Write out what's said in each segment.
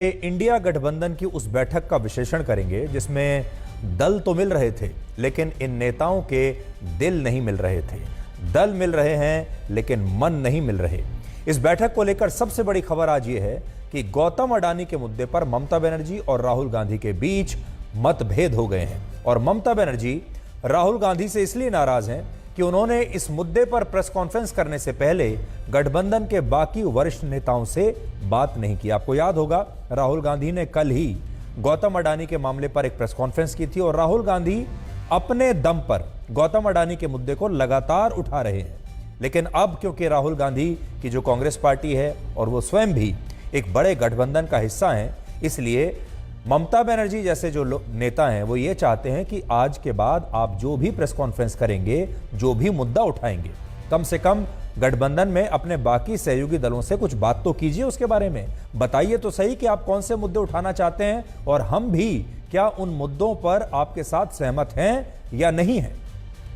India गठबंधन की उस बैठक का विश्लेषण करेंगे जिसमें दल तो मिल रहे थे लेकिन इन नेताओं के दिल नहीं मिल रहे थे। दल मिल रहे हैं लेकिन मन नहीं मिल रहे। इस बैठक को लेकर सबसे बड़ी खबर आज ये है कि गौतम अडानी के मुद्दे पर ममता बनर्जी और राहुल गांधी के बीच मतभेद हो गए हैं और ममता बनर्जी राहुल गांधी से इसलिए नाराज हैं कि उन्होंने इस मुद्दे पर प्रेस कॉन्फ्रेंस करने से पहले गठबंधन के बाकी वरिष्ठ नेताओं से बात नहीं की। आपको याद होगा राहुल गांधी ने कल ही गौतम अडानी के मामले पर एक प्रेस कॉन्फ्रेंस की थी और राहुल गांधी अपने दम पर गौतम अडानी के मुद्दे को लगातार उठा रहे हैं। लेकिन अब क्योंकि राहुल गांधी की जो कांग्रेस पार्टी है और वो स्वयं भी एक बड़े गठबंधन का हिस्सा हैं, इसलिए ममता बनर्जी जैसे जो नेता हैं वो ये चाहते हैं कि आज के बाद आप जो भी प्रेस कॉन्फ्रेंस करेंगे, जो भी मुद्दा उठाएंगे, कम से कम गठबंधन में अपने बाकी सहयोगी दलों से कुछ बात तो कीजिए, उसके बारे में बताइए तो सही कि आप कौन से मुद्दे उठाना चाहते हैं और हम भी क्या उन मुद्दों पर आपके साथ सहमत हैं या नहीं हैं।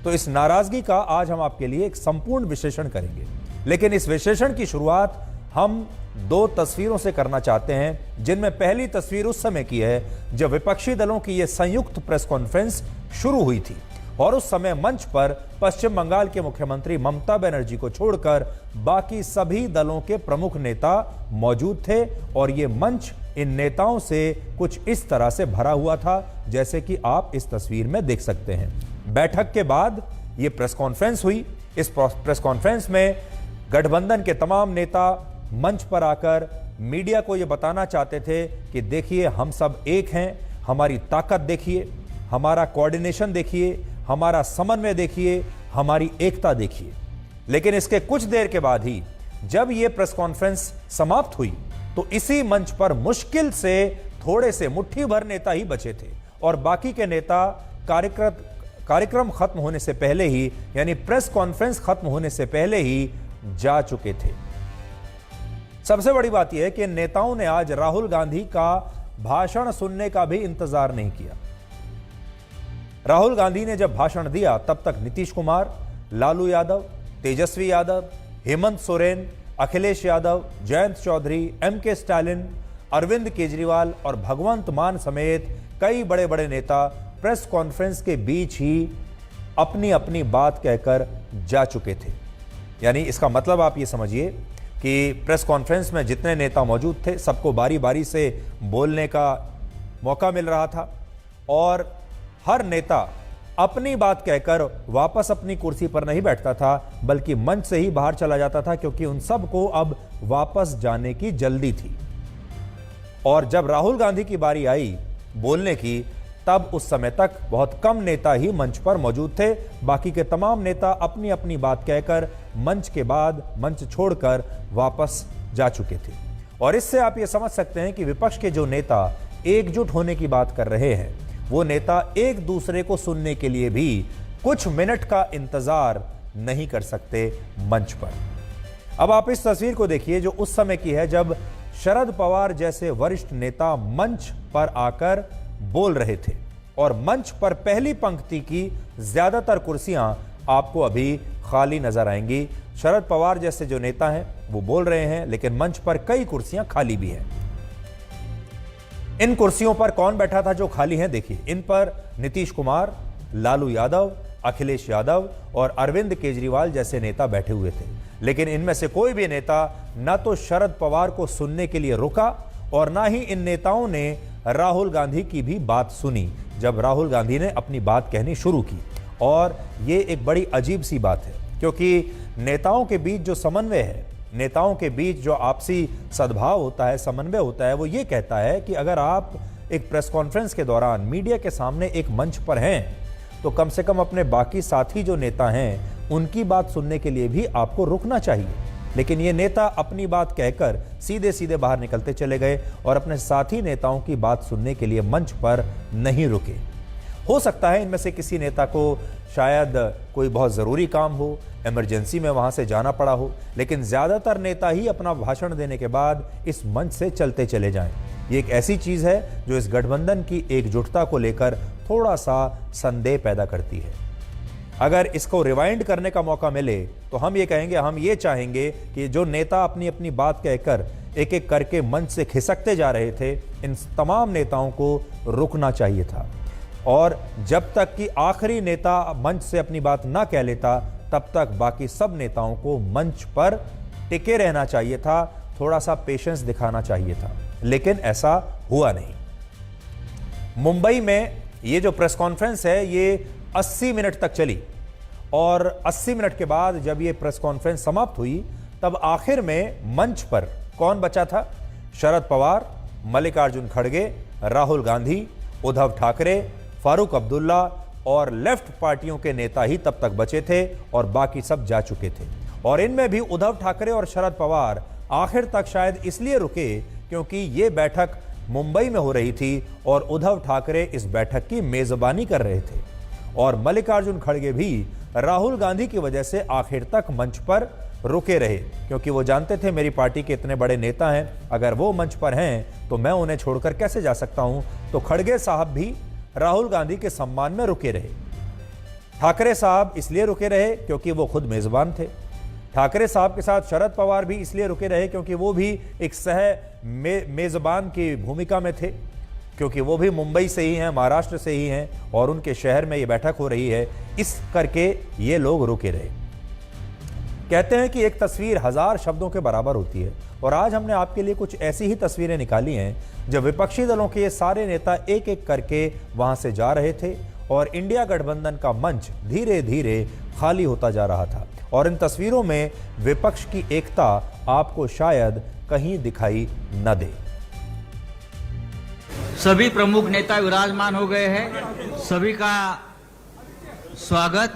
तो इस नाराजगी का आज हम आपके लिए एक संपूर्ण विश्लेषण करेंगे, लेकिन इस विश्लेषण की शुरुआत हम दो तस्वीरों से करना चाहते हैं, जिनमें पहली तस्वीर उस समय की है जब विपक्षी दलों की यह संयुक्त प्रेस कॉन्फ्रेंस शुरू हुई थी और उस समय मंच पर पश्चिम बंगाल के मुख्यमंत्री ममता बनर्जी को छोड़कर बाकी सभी दलों के प्रमुख नेता मौजूद थे और यह मंच इन नेताओं से कुछ इस तरह से भरा हुआ था जैसे कि आप इस तस्वीर में देख सकते हैं। बैठक के बाद यह प्रेस कॉन्फ्रेंस हुई। इस प्रेस कॉन्फ्रेंस में गठबंधन के तमाम नेता मंच पर आकर मीडिया को यह बताना चाहते थे कि देखिए हम सब एक हैं, हमारी ताकत देखिए, हमारा कोऑर्डिनेशन देखिए, हमारा समन्वय देखिए, हमारी एकता देखिए। लेकिन इसके कुछ देर के बाद ही जब यह प्रेस कॉन्फ्रेंस समाप्त हुई तो इसी मंच पर मुश्किल से थोड़े से मुट्ठी भर नेता ही बचे थे और बाकी के नेता कार्यक्रम खत्म होने से पहले ही, यानी प्रेस कॉन्फ्रेंस खत्म होने से पहले ही जा चुके थे। सबसे बड़ी बात यह है कि नेताओं ने आज राहुल गांधी का भाषण सुनने का भी इंतजार नहीं किया। राहुल गांधी ने जब भाषण दिया तब तक नीतीश कुमार, लालू यादव, तेजस्वी यादव, हेमंत सोरेन, अखिलेश यादव, जयंत चौधरी, एमके स्टालिन, अरविंद केजरीवाल और भगवंत मान समेत कई बड़े बड़े नेता प्रेस कॉन्फ्रेंस के बीच ही अपनी अपनी बात कहकर जा चुके थे। यानी इसका मतलब आप ये समझिए कि प्रेस कॉन्फ्रेंस में जितने नेता मौजूद थे सबको बारी बारी से बोलने का मौका मिल रहा था और हर नेता अपनी बात कहकर वापस अपनी कुर्सी पर नहीं बैठता था बल्कि मंच से ही बाहर चला जाता था, क्योंकि उन सबको अब वापस जाने की जल्दी थी। और जब राहुल गांधी की बारी आई बोलने की तब उस समय तक बहुत कम नेता ही मंच पर मौजूद थे। बाकी के तमाम नेता अपनी अपनी बात कहकर मंच के बाद मंच छोड़कर वापस जा चुके थे। और इससे आप ये समझ सकते हैं कि विपक्ष के जो नेता एकजुट होने की बात कर रहे हैं वो नेता एक दूसरे को सुनने के लिए भी कुछ मिनट का इंतजार नहीं कर सकते मंच पर। अब आप इस तस्वीर को देखिए जो उस समय की है जब शरद पवार जैसे वरिष्ठ नेता मंच पर आकर बोल रहे थे और मंच पर पहली पंक्ति की ज्यादातर कुर्सियां आपको अभी खाली नजर आएंगी। शरद पवार जैसे जो नेता हैं वो बोल रहे हैं लेकिन मंच पर कई कुर्सियां खाली भी हैं। इन कुर्सियों पर कौन बैठा था जो खाली हैं? देखिए, इन पर नीतीश कुमार, लालू यादव, अखिलेश यादव और अरविंद केजरीवाल जैसे नेता बैठे हुए थे। लेकिन इनमें से कोई भी नेता न तो शरद पवार को सुनने के लिए रुका और ना ही इन नेताओं ने राहुल गांधी की भी बात सुनी जब राहुल गांधी ने अपनी बात कहनी शुरू की। और ये एक बड़ी अजीब सी बात है, क्योंकि नेताओं के बीच जो समन्वय है, नेताओं के बीच जो आपसी सद्भाव होता है, समन्वय होता है, वो ये कहता है कि अगर आप एक प्रेस कॉन्फ्रेंस के दौरान मीडिया के सामने एक मंच पर हैं तो कम से कम अपने बाकी साथी जो नेता हैं उनकी बात सुनने के लिए भी आपको रुकना चाहिए। लेकिन ये नेता अपनी बात कहकर सीधे सीधे बाहर निकलते चले गए और अपने साथी नेताओं की बात सुनने के लिए मंच पर नहीं रुके। हो सकता है इनमें से किसी नेता को शायद कोई बहुत ज़रूरी काम हो, इमरजेंसी में वहां से जाना पड़ा हो, लेकिन ज़्यादातर नेता ही अपना भाषण देने के बाद इस मंच से चलते चले जाएं। ये एक ऐसी चीज़ है जो इस गठबंधन की एकजुटता को लेकर थोड़ा सा संदेह पैदा करती है। अगर इसको रिवाइंड करने का मौका मिले तो हम ये कहेंगे, हम ये चाहेंगे कि जो नेता अपनी अपनी बात कहकर एक एक करके मंच से खिसकते जा रहे थे, इन तमाम नेताओं को रुकना चाहिए था और जब तक कि आखिरी नेता मंच से अपनी बात ना कह लेता तब तक बाकी सब नेताओं को मंच पर टिके रहना चाहिए था, थोड़ा सा पेशेंस दिखाना चाहिए था, लेकिन ऐसा हुआ नहीं। मुंबई में ये जो प्रेस कॉन्फ्रेंस है ये 80 मिनट तक चली और 80 मिनट के बाद जब ये प्रेस कॉन्फ्रेंस समाप्त हुई तब आखिर में मंच पर कौन बचा था? शरद पवार, मल्लिकार्जुन खड़गे, राहुल गांधी, उद्धव ठाकरे, फारूक अब्दुल्ला और लेफ्ट पार्टियों के नेता ही तब तक बचे थे और बाकी सब जा चुके थे। और इनमें भी उद्धव ठाकरे और शरद पवार आखिर तक शायद इसलिए रुके क्योंकि ये बैठक मुंबई में हो रही थी और उद्धव ठाकरे इस बैठक की मेजबानी कर रहे थे और मल्लिकार्जुन खड़गे भी राहुल गांधी की वजह से आखिर तक मंच पर रुके रहे क्योंकि वो जानते थे मेरी पार्टी के इतने बड़े नेता हैं, अगर वो मंच पर हैं तो मैं उन्हें छोड़कर कैसे जा सकता हूं। तो खड़गे साहब भी राहुल गांधी के सम्मान में रुके रहे। ठाकरे साहब इसलिए रुके रहे क्योंकि वो खुद मेजबान थे। ठाकरे साहब के साथ शरद पवार भी इसलिए रुके रहे क्योंकि वो भी एक मेजबान की भूमिका में थे, क्योंकि वो भी मुंबई से ही हैं, महाराष्ट्र से ही हैं और उनके शहर में ये बैठक हो रही है, इस करके ये लोग रुके रहे। कहते हैं कि एक तस्वीर 1000 शब्दों के बराबर होती है और आज हमने आपके लिए कुछ ऐसी ही तस्वीरें निकाली हैं जब विपक्षी दलों के ये सारे नेता एक एक करके वहां से जा रहे थे और इंडिया गठबंधन का मंच धीरे धीरे खाली होता जा रहा था और इन तस्वीरों में विपक्ष की एकता आपको शायद कहीं दिखाई न दे। सभी प्रमुख नेता विराजमान हो गए हैं। सभी का स्वागत।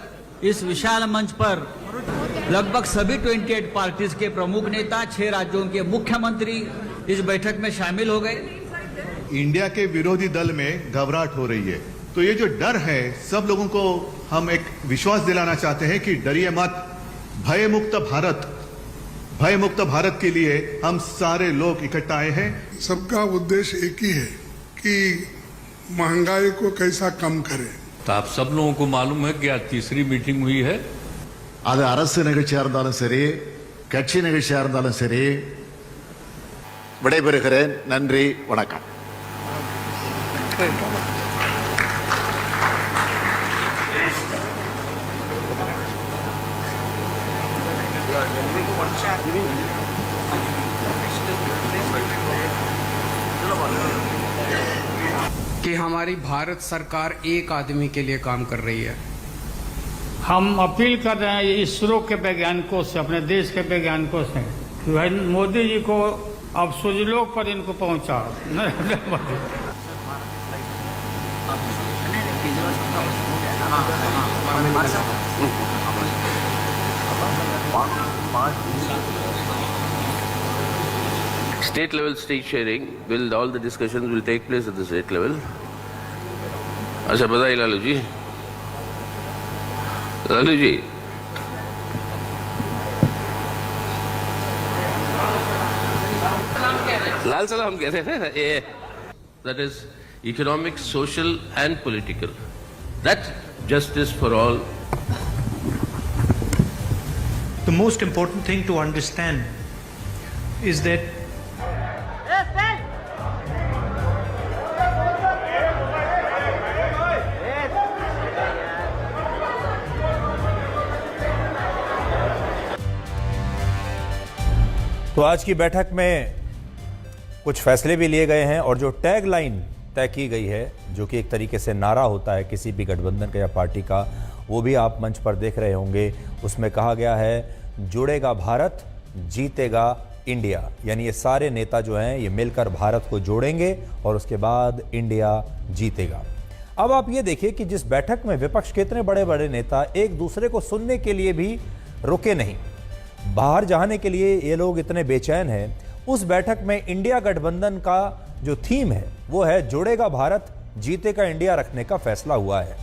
इस विशाल मंच पर लगभग सभी 28 पार्टीज के प्रमुख नेता, 6 राज्यों के मुख्यमंत्री इस बैठक में शामिल हो गए। इंडिया के विरोधी दल में घबराहट हो रही है, तो ये जो डर है सब लोगों को हम एक विश्वास दिलाना चाहते हैं कि डरिए मत। भय मुक्त भारत के लिए हम सारे लोग इकट्ठा आए हैं। सबका उद्देश्य एक ही है कि महंगाई को कैसा कम करें। तो आप सब लोगों को मालूम है कि आज तीसरी मीटिंग हुई है। அது அரசு நிகழ்ச்சியா இருந்தாலும் சரி, கட்சி நிகழ்ச்சியா இருந்தாலும் சரி, விடைபெறுகிறேன். நன்றி, வணக்கம். कि हमारी भारत सरकार एक आदमी के लिए काम कर रही है। हम अपील कर रहे हैं इसरो के वैज्ञानिकों से, अपने देश के वैज्ञानिकों से कि भाई मोदी जी को अब सुजलोक पर इनको पहुंचा। State level state sharing will, all the discussions will take place at the state level. अच्छा बताइए लालू जी। लालू जी, लाल सलाम कह रहे हैं ना, ये that is economic, social and political, that justice for all. The most important thing to understand is that तो आज की बैठक में कुछ फैसले भी लिए गए हैं और जो टैग लाइन तय की गई है, जो कि एक तरीके से नारा होता है किसी भी गठबंधन का या पार्टी का, वो भी आप मंच पर देख रहे होंगे। उसमें कहा गया है जुड़ेगा भारत, जीतेगा इंडिया। यानी ये सारे नेता जो हैं ये मिलकर भारत को जोड़ेंगे और उसके बाद इंडिया जीतेगा। अब आप ये देखिए कि जिस बैठक में विपक्ष के इतने बड़े बड़े नेता एक दूसरे को सुनने के लिए भी रुके नहीं, बाहर जाने के लिए ये लोग इतने बेचैन हैं, उस बैठक में इंडिया गठबंधन का जो थीम है वो है जुड़ेगा भारत, जीतेगा इंडिया रखने का फैसला हुआ है।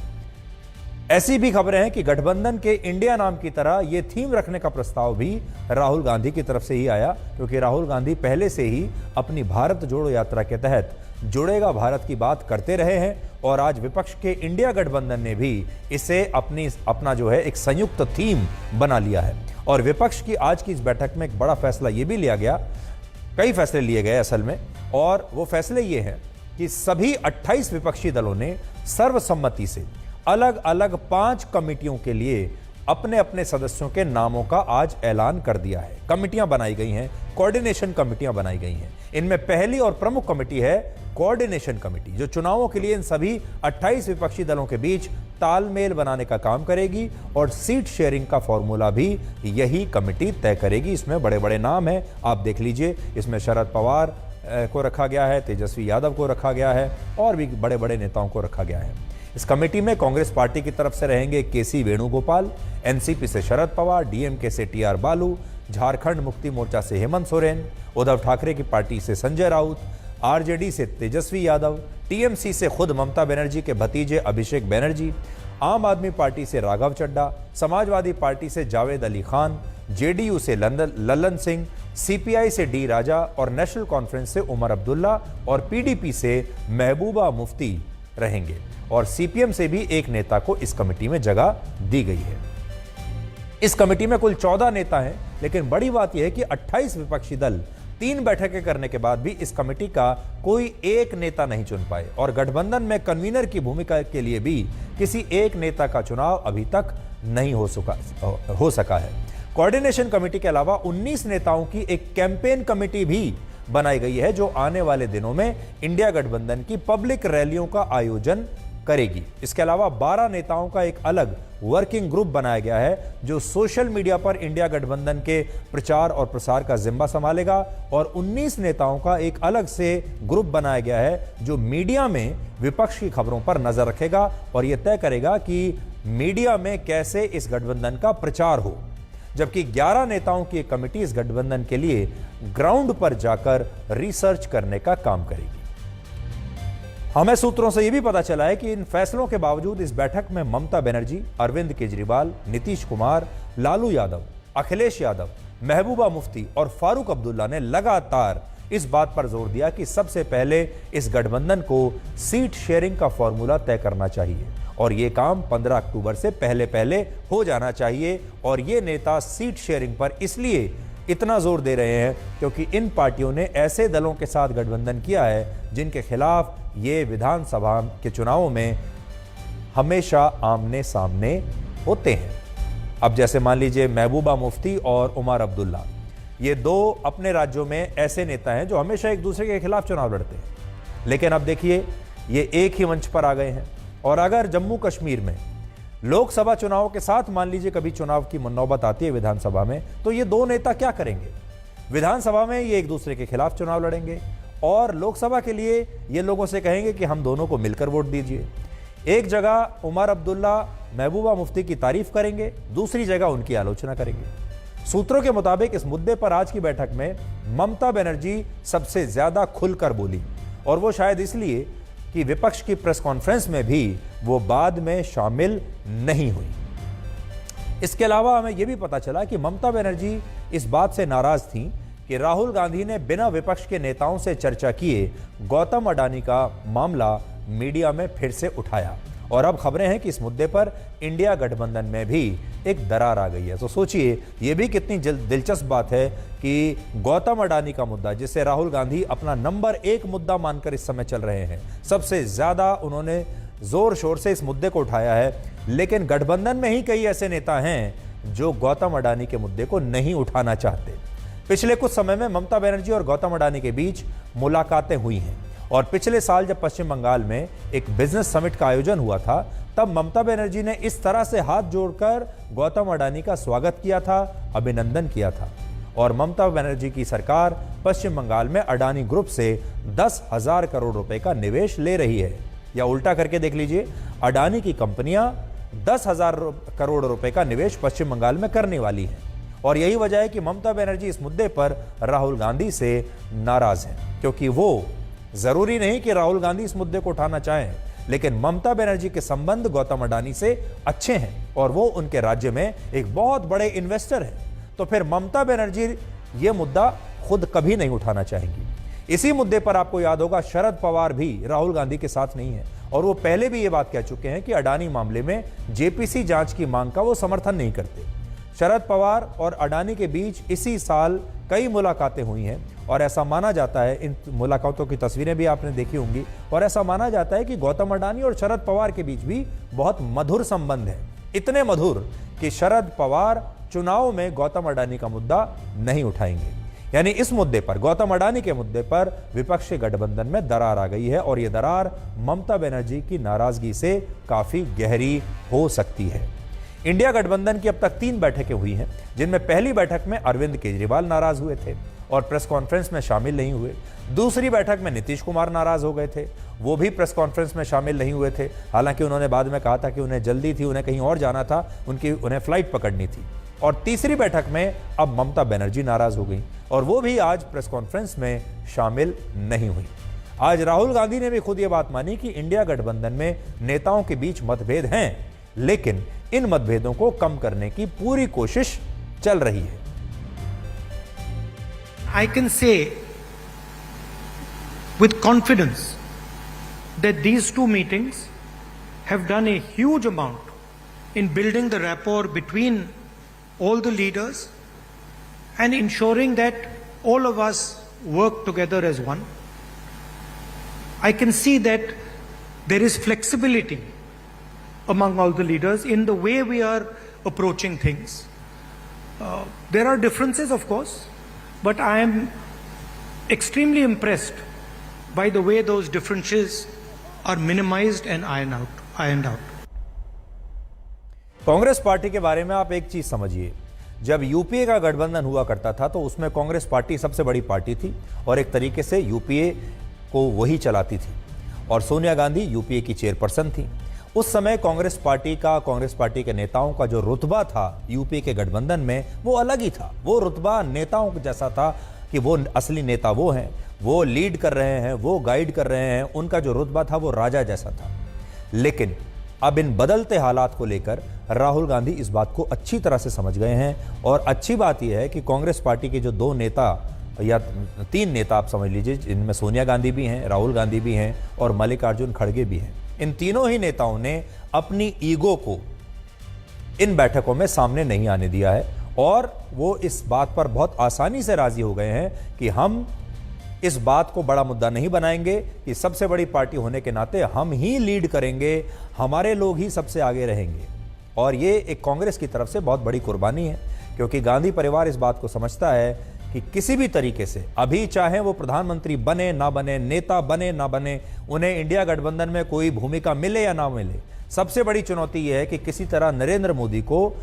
ऐसी भी खबरें हैं कि गठबंधन के इंडिया नाम की तरह ये थीम रखने का प्रस्ताव भी राहुल गांधी की तरफ से ही आया, क्योंकि राहुल गांधी पहले से ही अपनी भारत जोड़ो यात्रा के तहत जुड़ेगा भारत की बात करते रहे हैं और आज विपक्ष के इंडिया गठबंधन ने भी इसे अपना जो है एक संयुक्त थीम बना लिया है। और विपक्ष की आज की इस बैठक में एक बड़ा फैसला यह भी लिया गया कई फैसले लिए गए असल में, और वो फैसले ये हैं कि सभी 28 विपक्षी दलों ने सर्वसम्मति से अलग अलग 5 कमेटियों के लिए अपने अपने सदस्यों के नामों का आज ऐलान कर दिया है। कमेटियां बनाई गई हैं, कोऑर्डिनेशन कमेटियां बनाई गई हैं। इनमें पहली और प्रमुख कमेटी है कोऑर्डिनेशन कमेटी, जो चुनावों के लिए इन सभी 28 विपक्षी दलों के बीच तालमेल बनाने का काम करेगी, और सीट शेयरिंग का फॉर्मूला भी यही कमेटी तय करेगी। इसमें बड़े बड़े नाम हैं, आप देख लीजिए। इसमें शरद पवार को रखा गया है, तेजस्वी यादव को रखा गया है, और भी बड़े बड़े नेताओं को रखा गया है। इस कमेटी में कांग्रेस पार्टी की तरफ से रहेंगे केसी वेणुगोपाल, एनसीपी से शरद पवार, डीएमके से टीआर बालू, झारखंड मुक्ति मोर्चा से हेमंत सोरेन, उद्धव ठाकरे की पार्टी से संजय राउत, आरजेडी से तेजस्वी यादव, टीएमसी से खुद ममता बनर्जी के भतीजे अभिषेक बनर्जी, आम आदमी पार्टी से राघव चड्ढा, समाजवादी पार्टी से जावेद अली खान, जेडीयू से लल्लन सिंह, सीपीआई से डी राजा और नेशनल कॉन्फ्रेंस से उमर अब्दुल्ला और पीडीपी से महबूबा मुफ्ती रहेंगे। और सीपीएम से भी एक नेता को इस कमेटी में जगह दी गई है। इस कमेटी में कुल 14 नेता हैं, लेकिन बड़ी बात यह है कि 28 विपक्षी दल 3 बैठकें करने के बाद भी इस कमेटी का कोई एक नेता नहीं चुन पाए, और गठबंधन में कन्वीनर की भूमिका के लिए भी किसी एक नेता का चुनाव अभी तक नहीं हो सका है। कोऑर्डिनेशन कमेटी के अलावा 19 नेताओं की एक कैंपेन कमेटी भी बनाई गई है, जो आने वाले दिनों में इंडिया गठबंधन की पब्लिक रैलियों का आयोजन करेगी। इसके अलावा 12 नेताओं का एक अलग वर्किंग ग्रुप बनाया गया है, जो सोशल मीडिया पर इंडिया गठबंधन के प्रचार और प्रसार का जिम्मा संभालेगा, और 19 नेताओं का एक अलग से ग्रुप बनाया गया है, जो मीडिया में विपक्ष की खबरों पर नजर रखेगा और यह तय करेगा कि मीडिया में कैसे इस गठबंधन का प्रचार हो। जबकि 11 नेताओं की एक कमेटी इस गठबंधन के लिए ग्राउंड पर जाकर रिसर्च करने का काम करेगी। हमें सूत्रों से यह भी पता चला है कि इन फैसलों के बावजूद इस बैठक में ममता बनर्जी, अरविंद केजरीवाल, नीतीश कुमार, लालू यादव, अखिलेश यादव, महबूबा मुफ्ती और फारूक अब्दुल्ला ने लगातार इस बात पर जोर दिया कि सबसे पहले इस गठबंधन को सीट शेयरिंग का फॉर्मूला तय करना चाहिए, और यह काम 15 अक्टूबर से पहले हो जाना चाहिए। और ये नेता सीट शेयरिंग पर इसलिए इतना जोर दे रहे हैं क्योंकि इन पार्टियों ने ऐसे दलों के साथ गठबंधन किया है जिनके खिलाफ ये विधानसभा के चुनावों में हमेशा आमने सामने होते हैं। अब जैसे मान लीजिए महबूबा मुफ्ती और उमर अब्दुल्ला, ये 2 अपने राज्यों में ऐसे नेता हैं जो हमेशा एक दूसरे के खिलाफ चुनाव लड़ते हैं, लेकिन अब देखिए ये एक ही मंच पर आ गए हैं। और अगर जम्मू कश्मीर में लोकसभा चुनाव के साथ मान लीजिए कभी चुनाव की नौबत आती है विधानसभा में, तो ये 2 नेता क्या करेंगे? विधानसभा में ये एक दूसरे के खिलाफ चुनाव लड़ेंगे, और लोकसभा के लिए ये लोगों से कहेंगे कि हम दोनों को मिलकर वोट दीजिए। एक जगह उमर अब्दुल्ला महबूबा मुफ्ती की तारीफ करेंगे, दूसरी जगह उनकी आलोचना करेंगे। सूत्रों के मुताबिक इस मुद्दे पर आज की बैठक में ममता बनर्जी सबसे ज्यादा खुलकर बोली, और वो शायद इसलिए कि विपक्ष की प्रेस कॉन्फ्रेंस में भी वो बाद में शामिल नहीं हुई। इसके अलावा हमें यह भी पता चला कि ममता बनर्जी इस बात से नाराज थीं कि राहुल गांधी ने बिना विपक्ष के नेताओं से चर्चा किए गौतम अडानी का मामला मीडिया में फिर से उठाया, और अब खबरें हैं कि इस मुद्दे पर इंडिया गठबंधन में भी एक दरार आ गई है। तो सोचिए ये भी कितनी दिलचस्प बात है कि गौतम अडानी का मुद्दा, जिसे राहुल गांधी अपना नंबर 1 मुद्दा मानकर इस समय चल रहे हैं, सबसे ज्यादा उन्होंने जोर शोर से इस मुद्दे को उठाया है, लेकिन गठबंधन में ही कई ऐसे नेता हैं जो गौतम अडानी के मुद्दे को नहीं उठाना चाहते। पिछले कुछ समय में ममता बनर्जी और गौतम अडानी के बीच मुलाकातें हुई हैं, और पिछले साल जब पश्चिम बंगाल में एक बिजनेस समिट का आयोजन हुआ था, तब ममता बनर्जी ने इस तरह से हाथ जोड़कर गौतम अडानी का स्वागत किया था, अभिनंदन किया था। और ममता बनर्जी की सरकार पश्चिम बंगाल में अडानी ग्रुप से 10,000 करोड़ रुपए का निवेश ले रही है, या उल्टा करके देख लीजिए, अडानी की कंपनियां 10,000 करोड़ रुपए का निवेश पश्चिम बंगाल में करने वाली हैं। और यही वजह है कि ममता बनर्जी इस मुद्दे पर राहुल गांधी से नाराज हैं, क्योंकि वो जरूरी नहीं कि राहुल गांधी इस मुद्दे को उठाना चाहें, लेकिन ममता बनर्जी के संबंध गौतम अडानी से अच्छे हैं और वो उनके राज्य में एक बहुत बड़े इन्वेस्टर हैं। तो फिर ममता बनर्जी ये मुद्दा खुद कभी नहीं उठाना चाहेंगी। इसी मुद्दे पर आपको याद होगा शरद पवार भी राहुल गांधी के साथ नहीं है, और वो पहले भी ये बात कह चुके हैं कि अडानी मामले में जेपीसी जांच की मांग का वो समर्थन नहीं करते। शरद पवार और अडानी के बीच इसी साल कई मुलाकातें हुई हैं और ऐसा माना जाता है, इन मुलाकातों की तस्वीरें भी आपने देखी होंगी, और ऐसा माना जाता है कि गौतम अडानी और शरद पवार के बीच भी बहुत मधुर संबंध है। इतने मधुर कि शरद पवार चुनाव में गौतम अडानी का मुद्दा नहीं उठाएंगे। यानी इस मुद्दे पर, गौतम अडानी के मुद्दे पर विपक्षी गठबंधन में दरार आ गई है और यह दरार ममता बनर्जी की नाराजगी से काफी गहरी हो सकती है। इंडिया गठबंधन की अब तक 3 बैठकें हुई हैं, जिनमें पहली बैठक में अरविंद केजरीवाल नाराज हुए थे और प्रेस कॉन्फ्रेंस में शामिल नहीं हुए। दूसरी बैठक में नीतीश कुमार नाराज हो गए थे, वो भी प्रेस कॉन्फ्रेंस में शामिल नहीं हुए थे। हालांकि उन्होंने बाद में कहा था कि उन्हें जल्दी थी, उन्हें कहीं और जाना था, उन्हें फ्लाइट पकड़नी थी। और तीसरी बैठक में अब ममता बनर्जी नाराज हो गई और वो भी आज प्रेस कॉन्फ्रेंस में शामिल नहीं हुई। आज राहुल गांधी ने भी खुद ये बात मानी कि इंडिया गठबंधन में नेताओं के बीच मतभेद हैं, लेकिन इन मतभेदों को कम करने की पूरी कोशिश चल रही है। I can say with confidence that these 2 meetings have done a huge amount in building the rapport between all the leaders and ensuring that all of us work together as one. I can see that there is flexibility among all the leaders in the way we are approaching things. There are differences, of course, but I am extremely impressed by the way those differences are minimized and ironed out. Congress party के बारे में आप एक चीज समझिए, जब UPA का गठबंधन हुआ करता था तो उसमें कांग्रेस पार्टी सबसे बड़ी पार्टी थी और एक तरीके से यूपीए को वही चलाती थी और सोनिया गांधी यूपीए की चेयरपर्सन थी। उस समय कांग्रेस पार्टी के नेताओं का जो रुतबा था यूपीए के गठबंधन में वो अलग ही था। वो रुतबा नेताओं जैसा था कि वो असली नेता वो हैं, वो लीड कर रहे हैं, वो गाइड कर रहे हैं, उनका जो रुतबा था वो राजा जैसा था। लेकिन अब इन बदलते हालात को लेकर राहुल गांधी इस बात को अच्छी तरह से समझ गए हैं और अच्छी बात यह है कि कांग्रेस पार्टी के जो 2 नेता या 3 नेता आप समझ लीजिए, जिनमें सोनिया गांधी भी हैं, राहुल गांधी भी हैं और मल्लिकार्जुन खड़गे भी हैं, इन तीनों ही नेताओं ने अपनी ईगो को इन बैठकों में सामने नहीं आने दिया है और वो इस बात पर बहुत आसानी से राजी हो गए हैं कि हम इस बात को बड़ा मुद्दा नहीं बनाएंगे कि सबसे बड़ी पार्टी होने के नाते हम ही लीड करेंगे, हमारे लोग ही सबसे आगे रहेंगे। और ये एक कांग्रेस की तरफ से बहुत बड़ी कुर्बानी है, क्योंकि गांधी परिवार इस बात को समझता है कि किसी भी तरीके से अभी चाहे वो प्रधानमंत्री बने ना बने, नेता बने ना बने, उन्हें इंडिया गठबंधन में कोई भूमिका मिले या ना मिले, सबसे बड़ी चुनौती यह है कि किसी तरह नरेंद्र मोदी को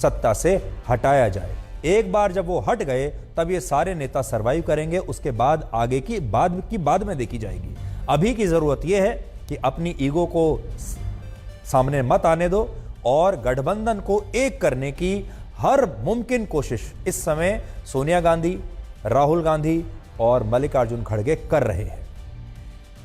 सत्ता से हटाया जाए। एक बार जब वो हट गए तब ये सारे नेता सरवाइव करेंगे, उसके बाद आगे की बाद में देखी जाएगी। अभी की जरूरत यह है कि अपनी ईगो को सामने मत आने दो और गठबंधन को एक करने की हर मुमकिन कोशिश इस समय सोनिया गांधी, राहुल गांधी और मल्लिकार्जुन खड़गे कर रहे हैं।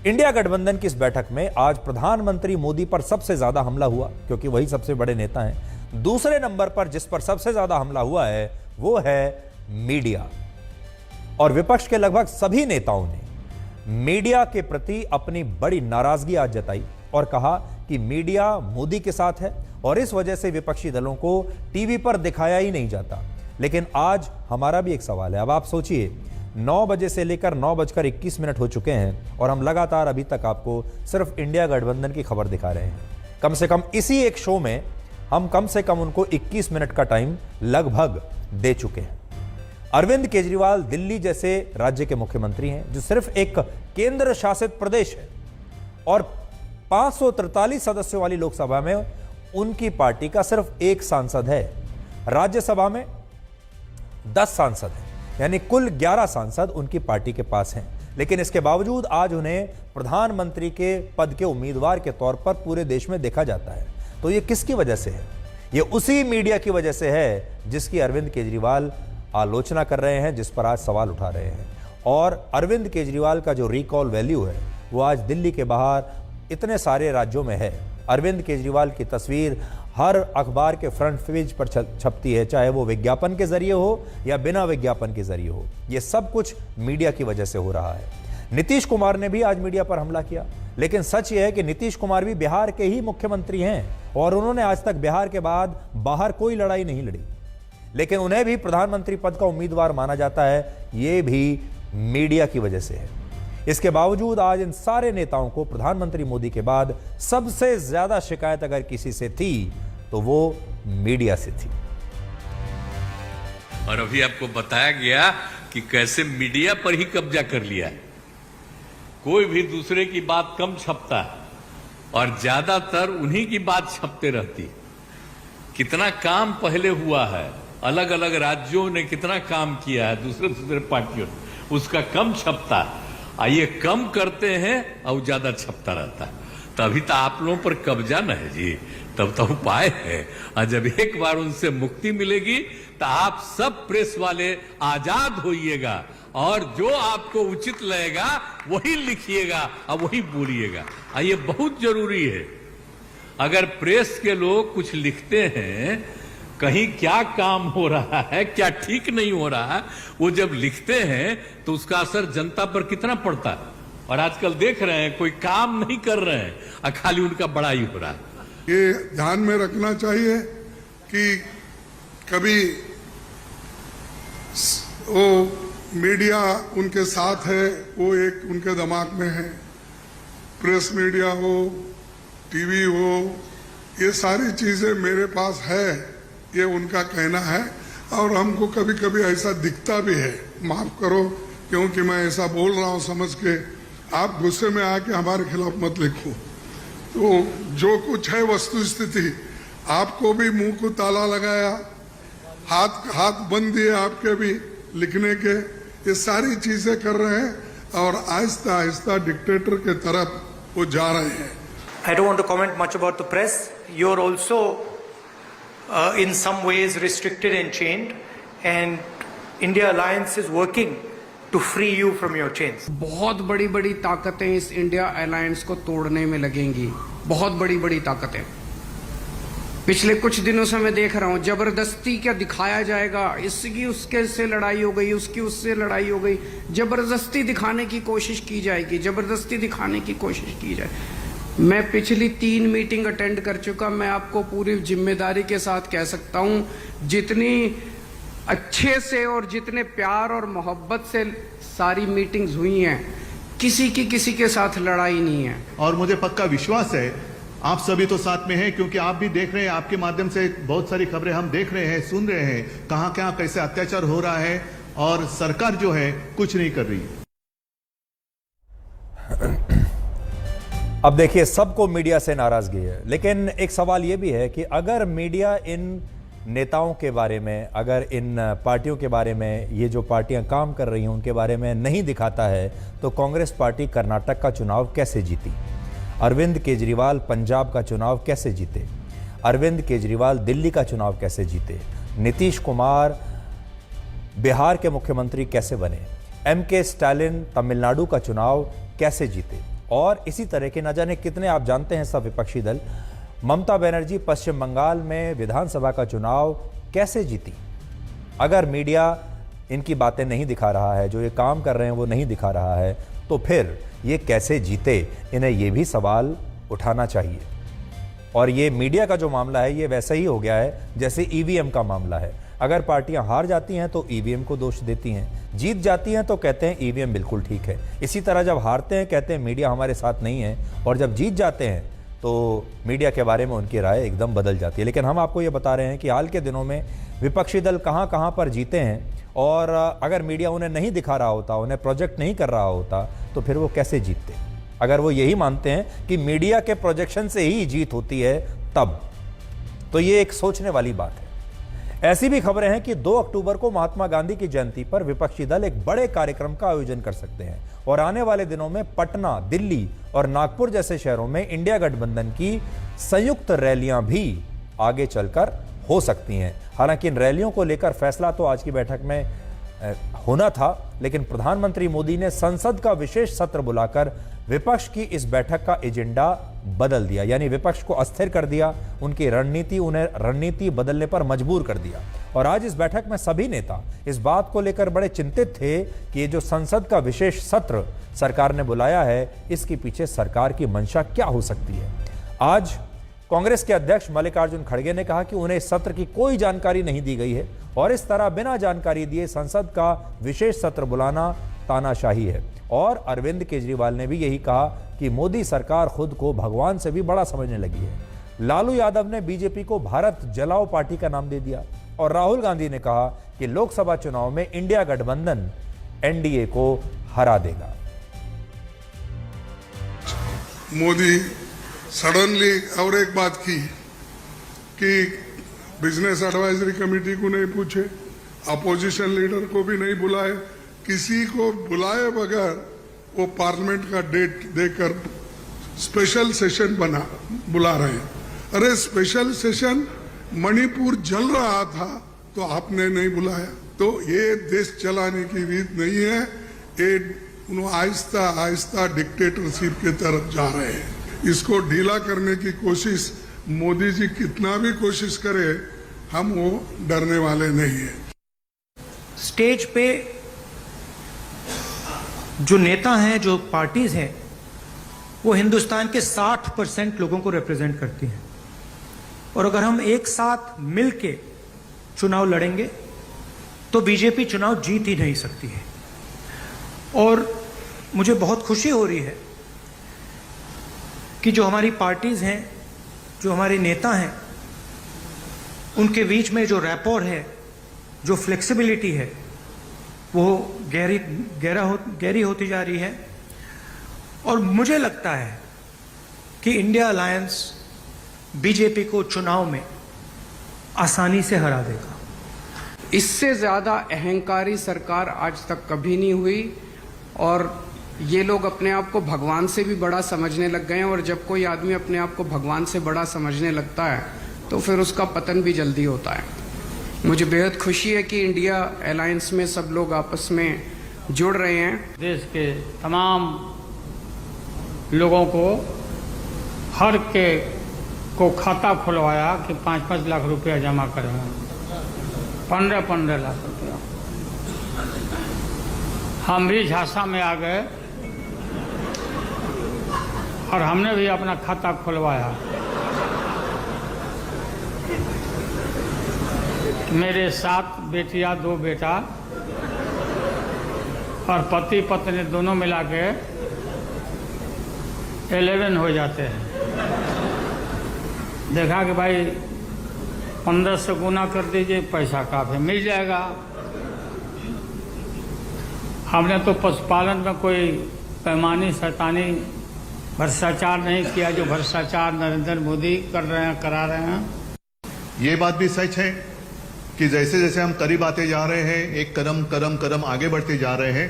इंडिया गठबंधन की इस बैठक में आज प्रधानमंत्री मोदी पर सबसे ज्यादा हमला हुआ, क्योंकि वही सबसे बड़े नेता हैं। दूसरे नंबर पर जिस पर सबसे ज्यादा हमला हुआ है वो है मीडिया, और विपक्ष के लगभग सभी नेताओं ने मीडिया के प्रति अपनी बड़ी नाराजगी आज जताई और कहा कि मीडिया मोदी के साथ है और इस वजह से विपक्षी दलों को टीवी पर दिखाया ही नहीं जाता। लेकिन आज हमारा भी एक सवाल है। अब आप सोचिए, 9 बजे से लेकर 9:21 हो चुके हैं और हम लगातार अभी तक आपको सिर्फ इंडिया गठबंधन की खबर दिखा रहे हैं। कम से कम इसी एक शो में हम कम से कम उनको 21 मिनट का टाइम लगभग दे चुके हैं। अरविंद केजरीवाल दिल्ली जैसे राज्य के मुख्यमंत्री हैं, जो सिर्फ एक केंद्र शासित प्रदेश है और 543 सदस्यों वाली लोकसभा में उनकी पार्टी का सिर्फ 1 सांसद है। राज्यसभा में 10 सांसद हैं, यानी कुल 11 सांसद उनकी पार्टी के पास हैं। लेकिन इसके बावजूद आज उन्हें प्रधानमंत्री के पद के उम्मीदवार के तौर पर पूरे देश में देखा जाता है। तो ये किसकी वजह से है? ये उसी मीडिया की वजह से है जिसकी अरविंद केजरीवाल आलोचना कर रहे हैं, जिस पर आज सवाल उठा रहे हैं। और अरविंद केजरीवाल का जो रिकॉल वैल्यू है वो आज दिल्ली के बाहर इतने सारे राज्यों में है। अरविंद केजरीवाल की तस्वीर हर अखबार के फ्रंट पेज पर छपती है, चाहे वो विज्ञापन के जरिए हो या बिना विज्ञापन के जरिए हो। ये सब कुछ मीडिया की वजह से हो रहा है। नीतीश कुमार ने भी आज मीडिया पर हमला किया, लेकिन सच यह है कि नीतीश कुमार भी बिहार के ही मुख्यमंत्री हैं और उन्होंने आज तक बिहार के बाद बाहर कोई लड़ाई नहीं लड़ी। लेकिन उन्हें भी प्रधानमंत्री पद का उम्मीदवार माना जाता है, ये भी मीडिया की वजह से है। इसके बावजूद आज इन सारे नेताओं को प्रधानमंत्री मोदी के बाद सबसे ज्यादा शिकायत अगर किसी से थी तो वो मीडिया से थी। और अभी आपको बताया गया कि कैसे मीडिया पर ही कब्जा कर लिया है। कोई भी दूसरे की बात कम छपता है और ज्यादातर उन्हीं की बात छपते रहती है। कितना काम पहले हुआ है, अलग अलग राज्यों ने कितना काम किया है, दूसरे पार्टियों ने, उसका कम छपता है। ये कम करते हैं और ज्यादा छपता रहता है। तभी तो आप लोगों पर कब्जा न है जी, तब तो उपाय है। और जब एक बार उनसे मुक्ति मिलेगी तो आप सब प्रेस वाले आजाद होइएगा और जो आपको उचित लगेगा वही लिखिएगा और वही बोलिएगा। ये बहुत जरूरी है। अगर प्रेस के लोग कुछ लिखते हैं, कहीं क्या काम हो रहा है, क्या ठीक नहीं हो रहा है, वो जब लिखते हैं तो उसका असर जनता पर कितना पड़ता है। और आजकल देख रहे हैं कोई काम नहीं कर रहे हैं और खाली उनका बड़ाई हो रहा है। ये ध्यान में रखना चाहिए कि कभी वो मीडिया उनके साथ है, वो एक उनके दिमाग में है। प्रेस मीडिया हो, टीवी हो, ये सारी चीजें मेरे पास है, ये उनका कहना है। और हमको कभी कभी ऐसा दिखता भी है, माफ करो क्योंकि मैं ऐसा बोल रहा हूँ समझ के, आप गुस्से में आके हमारे खिलाफ मत लिखो। तो जो कुछ है वस्तु स्थिति, आपको भी मुंह को ताला लगाया, हाथ बंद दिए आपके भी लिखने के, ये सारी चीजें कर रहे हैं और आहिस्ता आहिस्ता डिक्टेटर के तरफ वो जा रहे हैं। I don't want to comment much about the press. You're also in some ways restricted and chained, and India Alliance is working to free you from your chains. बहुत बड़ी बड़ी ताकतें इस इंडिया अलायंस को तोड़ने में लगेंगी, बहुत बड़ी बड़ी ताकतें। पिछले कुछ दिनों से मैं देख रहा हूं, जबरदस्ती क्या दिखाया जाएगा, इसकी उसके से लड़ाई हो गई, उसकी उससे लड़ाई हो गई, जबरदस्ती दिखाने की कोशिश की जाएगी, जबरदस्ती दिखाने की कोशिश की जाए। मैं पिछली 3 मीटिंग अटेंड कर चुका, मैं आपको पूरी जिम्मेदारी के साथ कह सकता हूं, जितनी अच्छे से और जितने प्यार और मोहब्बत से सारी मीटिंग्स हुई हैं, किसी के साथ लड़ाई नहीं है। और मुझे पक्का विश्वास है आप सभी तो साथ में हैं, क्योंकि आप भी देख रहे हैं, आपके माध्यम से बहुत सारी खबरें हम देख रहे हैं, सुन रहे हैं, कहां क्या कैसे अत्याचार हो रहा है और सरकार जो है कुछ नहीं कर रही है। अब देखिए, सबको मीडिया से नाराजगी है, लेकिन एक सवाल यह भी है कि अगर मीडिया इन नेताओं के बारे में, अगर इन पार्टियों के बारे में, ये जो पार्टियां काम कर रही हैं उनके बारे में नहीं दिखाता है, तो कांग्रेस पार्टी कर्नाटक का चुनाव कैसे जीती? अरविंद केजरीवाल पंजाब का चुनाव कैसे जीते? अरविंद केजरीवाल दिल्ली का चुनाव कैसे जीते? नीतीश कुमार बिहार के मुख्यमंत्री कैसे बने? MK स्टालिन तमिलनाडु का चुनाव कैसे जीते? और इसी तरह के न जाने कितने, आप जानते हैं सब विपक्षी दल। ममता बनर्जी पश्चिम बंगाल में विधानसभा का चुनाव कैसे जीती? अगर मीडिया इनकी बातें नहीं दिखा रहा है, जो ये काम कर रहे हैं वो नहीं दिखा रहा है, तो फिर ये कैसे जीते? इन्हें ये भी सवाल उठाना चाहिए। और ये मीडिया का जो मामला है ये वैसा ही हो गया है जैसे EVM का मामला है। अगर पार्टियां हार जाती हैं तो EVM को दोष देती हैं, जीत जाती हैं तो कहते हैं EVM बिल्कुल ठीक है। इसी तरह जब हारते हैं कहते हैं मीडिया हमारे साथ नहीं है, और जब जीत जाते हैं तो मीडिया के बारे में उनकी राय एकदम बदल जाती है। लेकिन हम आपको ये बता रहे हैं कि हाल के दिनों में विपक्षी दल कहां कहां पर जीते हैं, और अगर मीडिया उन्हें नहीं दिखा रहा होता, उन्हें प्रोजेक्ट नहीं कर रहा होता, तो फिर वो कैसे जीतते? अगर वो यही मानते हैं कि मीडिया के प्रोजेक्शन से ही जीत होती है तब, तो ये एक सोचने वाली बात है। ऐसी भी खबरें हैं कि 2 अक्टूबर को महात्मा गांधी की जयंती पर विपक्षी दल एक बड़े कार्यक्रम का आयोजन कर सकते हैं, और आने वाले दिनों में पटना, दिल्ली और नागपुर जैसे शहरों में इंडिया गठबंधन की संयुक्त रैलियां भी आगे चलकर हो सकती हैं। हालांकि इन रैलियों को लेकर फैसला तो आज की बैठक में होना था, लेकिन प्रधानमंत्री मोदी ने संसद का विशेष सत्र बुलाकर विपक्ष की इस बैठक का एजेंडा बदल दिया, यानी विपक्ष को अस्थिर कर दिया, उनकी उन्हें रणनीति बदलने पर मजबूर कर दिया। और आज इस बैठक में सभी नेता इस बात को लेकर बड़े चिंतित थे कि ये जो संसद का विशेष सत्र सरकार ने बुलाया है, इसके पीछे सरकार की मंशा क्या हो सकती है। आज कांग्रेस के अध्यक्ष मल्लिकार्जुन खड़गे ने कहा कि उन्हें इस सत्र की कोई जानकारी नहीं दी गई है और इस तरह बिना जानकारी दिए संसद का विशेष सत्र बुलाना तानाशाही है। और अरविंद केजरीवाल ने भी यही कहा कि मोदी सरकार खुद को भगवान से भी बड़ा समझने लगी है। लालू यादव ने बीजेपी को भारत जलाओ पार्टी का नाम दे दिया और राहुल गांधी ने कहा कि लोकसभा चुनाव में इंडिया गठबंधन एनडीए को हरा देगा। मोदी सडनली और एक बात की कि बिजनेस एडवाइजरी कमेटी को नहीं पूछे, अपोजिशन लीडर को भी नहीं बुलाए, किसी को बुलाए बगैर वो पार्लियामेंट का डेट देकर स्पेशल सेशन बुला रहे हैं। अरे स्पेशल सेशन मणिपुर जल रहा था तो आपने नहीं बुलाया। तो ये देश चलाने की रीत नहीं है। ये आहिस्ता आहिस्ता डिक्टेटरशिप की तरफ जा रहे हैं। इसको ढीला करने की कोशिश मोदी जी कितना भी कोशिश करे, हम वो डरने वाले नहीं है। स्टेज पे जो नेता हैं, जो पार्टीज हैं, वो हिंदुस्तान के 60% लोगों को रिप्रेजेंट करती हैं और अगर हम एक साथ मिलके चुनाव लड़ेंगे तो बीजेपी चुनाव जीत ही नहीं सकती है। और मुझे बहुत खुशी हो रही है कि जो हमारी पार्टीज हैं, जो हमारे नेता हैं, उनके बीच में जो रैपोर है, जो फ्लेक्सिबिलिटी है, वो गहरी होती जा रही है। और मुझे लगता है कि इंडिया अलायंस बीजेपी को चुनाव में आसानी से हरा देगा। इससे ज्यादा अहंकारी सरकार आज तक कभी नहीं हुई और ये लोग अपने आप को भगवान से भी बड़ा समझने लग गए हैं। और जब कोई आदमी अपने आप को भगवान से बड़ा समझने लगता है तो फिर उसका पतन भी जल्दी होता है। मुझे बेहद खुशी है कि इंडिया अलायंस में सब लोग आपस में जुड़ रहे हैं। देश के तमाम लोगों को हर के को खाता खुलवाया कि 5-5 लाख रुपया जमा करें, 15-15 लाख रुपया। हम भी झांसा में आ गए और हमने भी अपना खाता खुलवाया। मेरे 7 बेटियां 2 बेटा और पति पत्नी दोनों मिला के 11 हो जाते हैं। देखा कि भाई 15 से गुना कर दीजिए, पैसा काफी मिल जाएगा। हमने तो पशुपालन में कोई पैमानी शैतानी भ्रष्टाचार नहीं किया जो भ्रष्टाचार नरेंद्र मोदी कर रहे हैं, करा रहे हैं। ये बात भी सच है कि जैसे जैसे हम करीब आते जा रहे हैं, एक कदम आगे बढ़ते जा रहे हैं,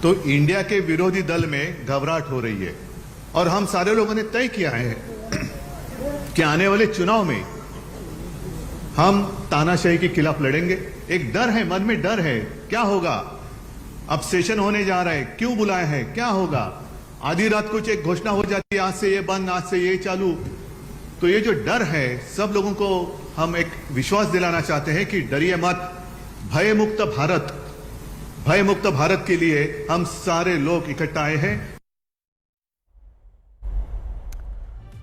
तो इंडिया के विरोधी दल में घबराहट हो रही है। और हम सारे लोगों ने तय किया है कि आने वाले चुनाव में हम तानाशाही के खिलाफ लड़ेंगे। एक डर है, मन में डर है, क्या होगा, अब सेशन होने जा रहा है, क्यों बुलाए हैं, क्या होगा, आधी रात कुछ एक घोषणा हो जाती है, आज से ये बंद, आज से ये चालू। तो ये जो डर है, सब लोगों को हम एक विश्वास दिलाना चाहते हैं कि डरिए मत। भयमुक्त भारत के लिए हम सारे लोग इकट्ठा आए हैं।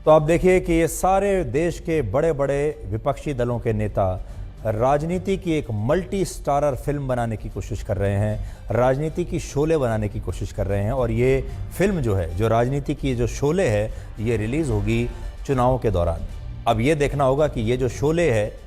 तो आप देखिए कि ये सारे देश के बड़े बड़े विपक्षी दलों के नेता राजनीति की एक मल्टी स्टारर फिल्म बनाने की कोशिश कर रहे हैं, राजनीति की शोले बनाने की कोशिश कर रहे हैं। और ये फिल्म जो है, जो राजनीति की जो शोले है, ये रिलीज होगी चुनावों के दौरान। अब ये देखना होगा कि ये जो शोले है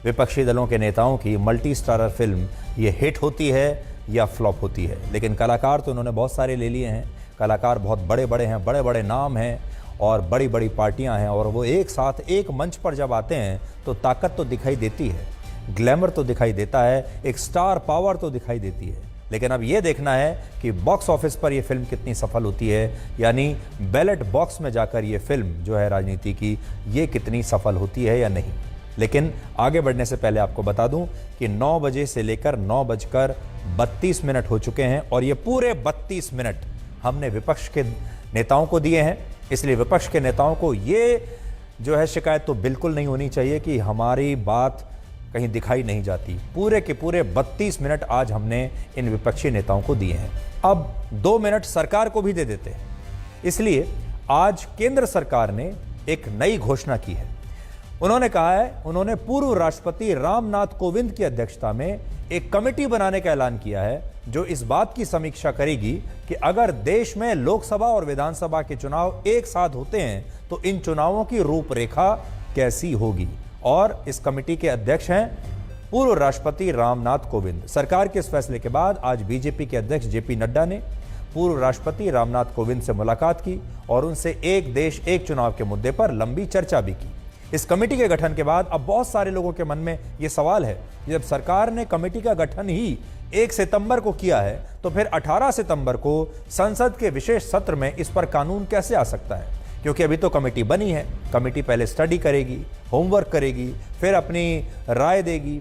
विपक्षी दलों के नेताओं की मल्टी स्टारर फिल्म, ये हिट होती है या फ्लॉप होती है। लेकिन कलाकार तो उन्होंने बहुत सारे ले लिए हैं, कलाकार बहुत बड़े बड़े हैं, बड़े बड़े नाम हैं और बड़ी बड़ी पार्टियां हैं। और वो एक साथ एक मंच पर जब आते हैं तो ताकत तो दिखाई देती है, ग्लैमर तो दिखाई देता है, एक स्टार पावर तो दिखाई देती है। लेकिन अब ये देखना है कि बॉक्स ऑफिस पर ये फिल्म कितनी सफल होती है, यानी बैलेट बॉक्स में जाकर ये फिल्म जो है राजनीति की, ये कितनी सफल होती है या नहीं। लेकिन आगे बढ़ने से पहले आपको बता दूं कि 9 बजे से लेकर 9:32 हो चुके हैं और ये पूरे 32 मिनट हमने विपक्ष के नेताओं को दिए हैं। इसलिए विपक्ष के नेताओं को ये जो है शिकायत तो बिल्कुल नहीं होनी चाहिए कि हमारी बात कहीं दिखाई नहीं जाती। पूरे के पूरे 32 मिनट आज हमने इन विपक्षी नेताओं को दिए हैं। अब 2 मिनट सरकार को भी दे देते हैं। इसलिए आज केंद्र सरकार ने एक नई घोषणा की है। उन्होंने कहा है, उन्होंने पूर्व राष्ट्रपति रामनाथ कोविंद की अध्यक्षता में एक कमेटी बनाने का ऐलान किया है जो इस बात की समीक्षा करेगी कि अगर देश में लोकसभा और विधानसभा के चुनाव एक साथ होते हैं तो इन चुनावों की रूपरेखा कैसी होगी। और इस कमेटी के अध्यक्ष हैं पूर्व राष्ट्रपति रामनाथ कोविंद। सरकार के इस फैसले के बाद आज बीजेपी के अध्यक्ष जेपी नड्डा ने पूर्व राष्ट्रपति रामनाथ कोविंद से मुलाकात की और उनसे एक देश एक चुनाव के मुद्दे पर लंबी चर्चा भी की। इस कमेटी के गठन के बाद अब बहुत सारे लोगों के मन में यह सवाल है, जब सरकार ने कमेटी का गठन ही 1 सितंबर को किया है तो फिर 18 सितंबर को संसद के विशेष सत्र में इस पर कानून कैसे आ सकता है, क्योंकि अभी तो कमेटी बनी है। कमेटी पहले स्टडी करेगी, होमवर्क करेगी, फिर अपनी राय देगी,